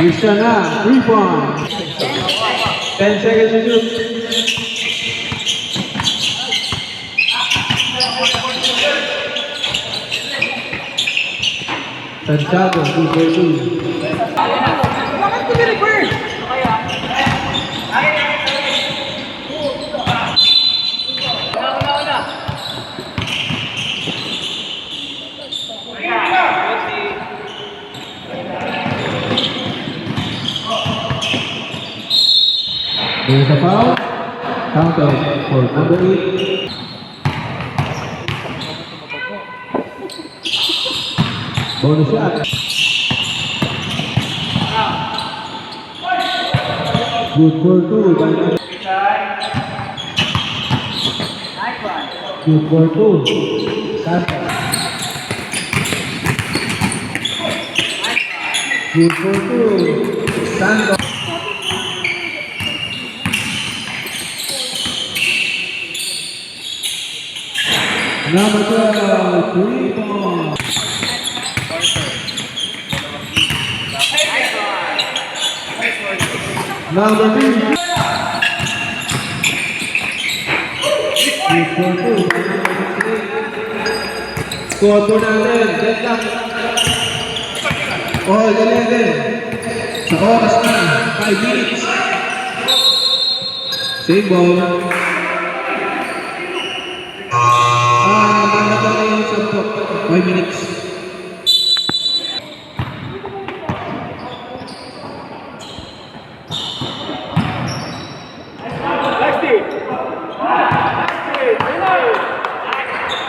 Isa na, 3 points. 10 seconds to shoot. Santiago, 2-2. Bakit ko ni-reverse? There's a foul. Counter for number 8. Bonus shot. Good for 2. Good for 2. Santa. Good for 2. Santa. Number 12, 3 points. Number 3. Good for 2. Score po natin. Get lang. Oh, galing. Sa oras na. 5 minutes. Same ball. Mandatory yung 5 minutes.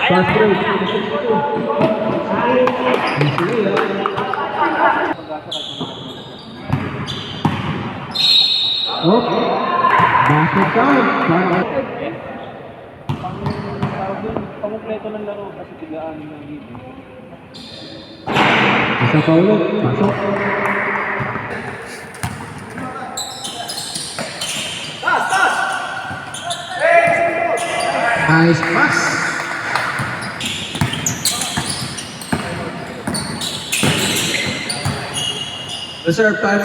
Fast break. Oh, basket count. Pang-kompleto ng laro kasi tigaan ng dito. Isa pa ulit. Pasok. Nice pass. Reserve time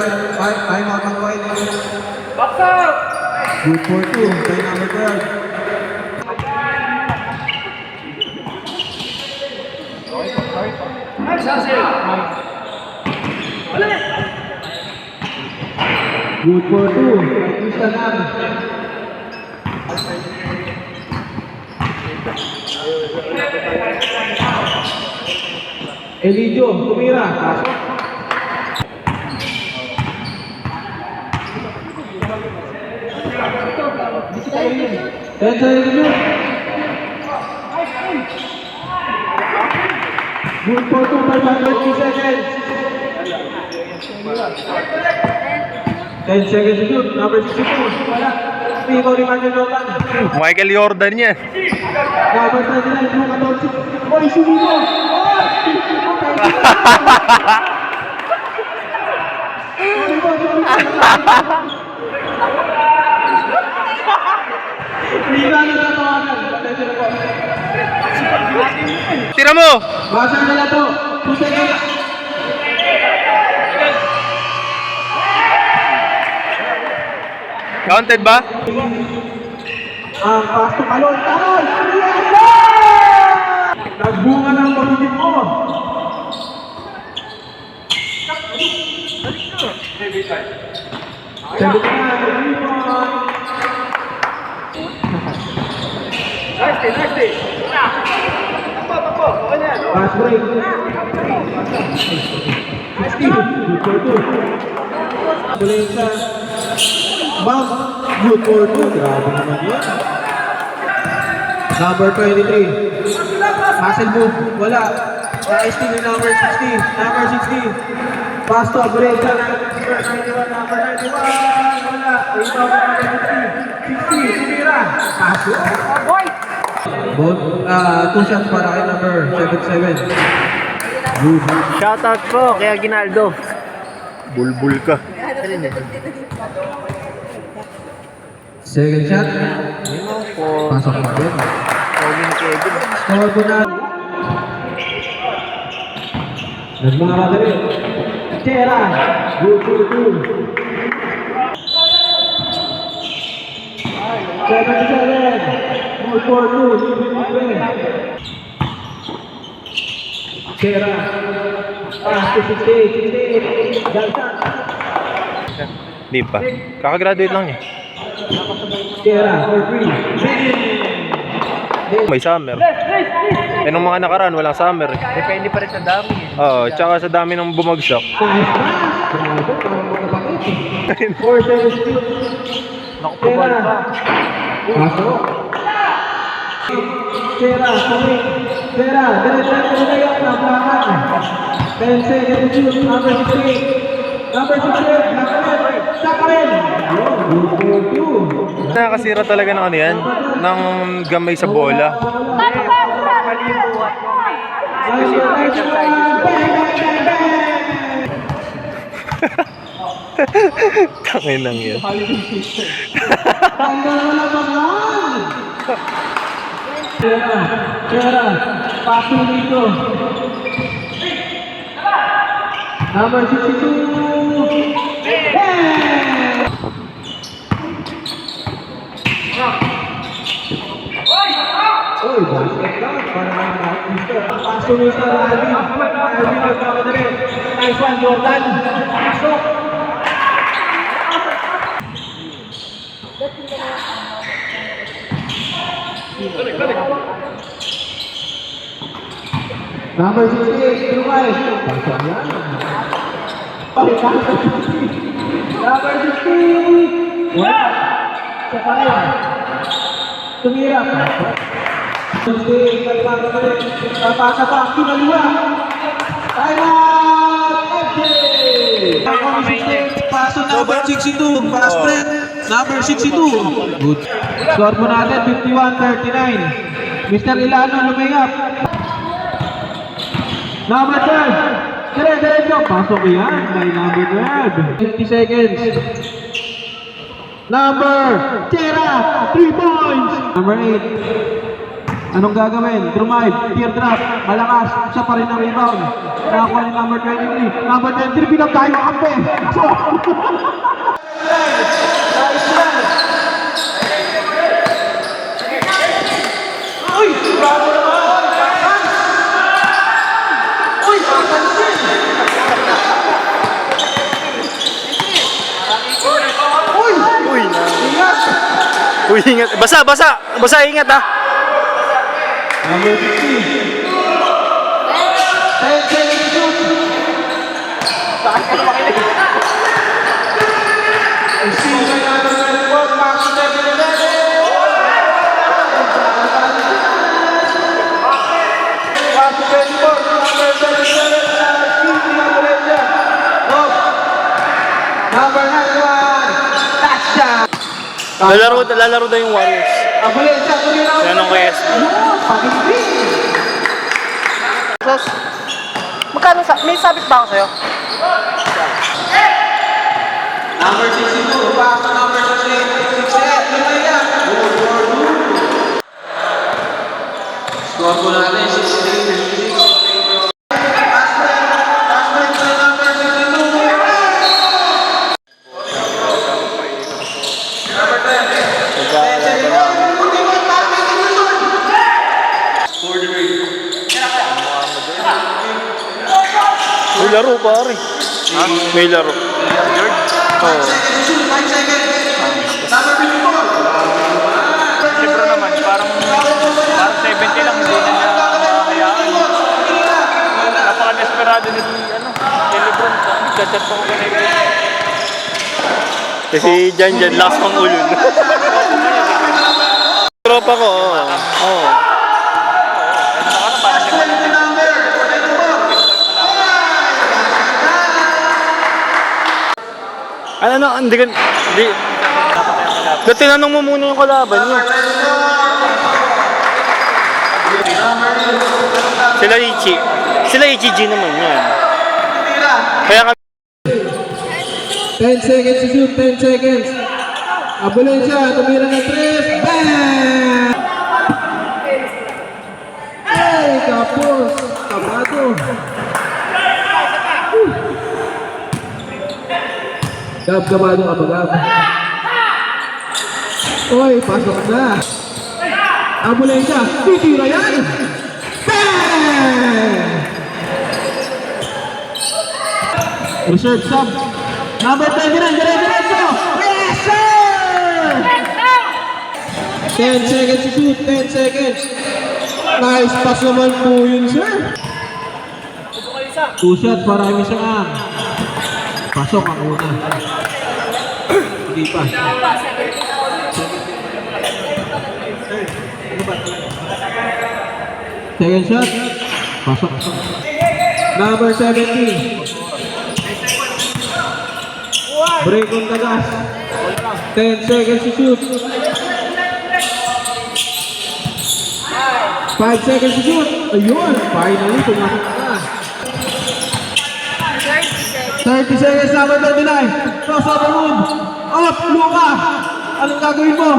out ng White. Box out! Good for 2. Kay number 12. Good for 2. Tristan Am. Elidio, tumira. Pasok. Tensa Elidio. Good for 2. 5 seconds. 10 seconds to shoot. Number 62. Wala. Ikaw ni Michael Jordan. Michael Jordan yan. Number 39. Oy, sumino. Tira mo! Basa nila to. 2 seconds. Counted ba? Ang pass to Kalon. Kalon! Nagbunga ng pagiging mo. Nice. Takbo. Okay na yan. Pass break. 60. Good for 2. Tuloy sa bounce. Good for 2. Grabe naman yun. Number 23. Muscle move. Wala. Nice team yung number 60. Number 60. Pass to break sa number 91. Number 91. Wala. Rebound number 60. 60. Tumira. Pass. Boy! Both, 2 shots para kay number 77. Good. Shoutout po kay Aguinaldo. Bulbul ka. Second shot. Po. Pasok na din. Kevin. Score po na. Nagmamagari. Chera. Good, good, good. 7-7. Good, 4-2. Libre. Chera. Pass to 68. Jalsan. Di pa. Kakagraduate lang niya. Chera. 4-3. May summer. Eh, nung mga nakaraan, walang summer eh. Depende pa rin sa dami eh. Oo, tsaka sa dami ng bumagsak. Nice pass. Grabe, parang magkapatid. 4-7. Naku, pabal pa. Pasok. Chera, kumik. Chera, diretso na kayo na plakan. 10 seconds to shoot. Number 68. Number 68. Nakalit. Sakarin. Good, good. Nakakasira talaga ng ano yan, ng gamay sa bola. Kalibuan mo may specific exercises. Tangin lang yan. Chera, paso dito. Number 62. Uy, basket lang. Parang paso ni Sir Alvin. Alvin nagkamadali. Nice one, Jordan. Pasok. Number 68, Lumay. Pasok yan. Number 60. Wala. Sa kanya. Tumira. 60, napasa pa. Kinaliwa. Time out! Paso number 62. Pass break. Number 62. Good. Score mo natin, 51-39. Mr. Ilano, lumayap. Number 12. Dire-diretso. Pasok yan. By number 12. 50 seconds. Number Chera. 3 points. Number 8. Anong gagawin? Drive, teardrop, malakas, siya pa rin ang rebound. Nakakuha ni number 23. Number 23, pinag tayo kampe. So, uy! Bravo naman! Uy! Papansin! Uy! Uy, na. Ingat! Uy, ingat. Basa, basa. Basa, ingat ah. Number 15. 10 seconds to shoot. Saan ka na makinig? Receiver number 24, Max 77. Max 24, number 77. Number 91, touchdown. Lalaro daw yung Warriors. Abulensia, tumira. Yan ang kay SB. Pag-ibig. Sos, magkano may sabit ba ako sa'yo? Number 62, pass number 68. 68, lumaya. Score po natin, 68. Pass break sa number 62. Number 10. May laro pare. May laro. Oo. 5 seconds. Number 54. Libro naman, parang 70 lang, hindi na niya makakayaan. Napaka-desperado ni Lebron. Chat-chat pa ko ganito. Kasi dyan, last pang ulun. Tropa ko, oo. Oo. Ano, hindi ka, hindi. Ba't tinanong mo muna yung kalaban nyo? Sila Ichi G naman yan. Kaya kami. 10 seconds to shoot, 10 seconds. Abulensia, tumira ng 3. Bang! Ay, kapos. Kabato. Gab, kabado ka ba, Gab? Oy, pasok na. Ambulensya, titira yan! Bang! Reserve sub. Number 29, dire-diretso! Yes, sir! 10 seconds to shoot, 10 seconds. Nice pass naman po yun, sir. Two shot para kami sa ang. Pasok ang una. Hindi pa. Second shot. Pasok. Number 17. Break on the gas. 10 seconds to shoot. 5 seconds to shoot. Ayun. Finally, pumasok na. 30 seconds, number 39. Crossover move. Up, Luka. Anong gagawin mo?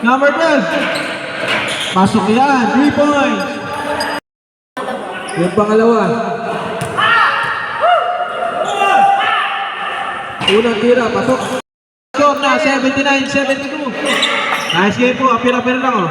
Number 12. Pasok yan. 3 points. Yung pangalawa. Unang tira, pasok. Score na, 79-72. Nice game po. Apir-apir lang, oh.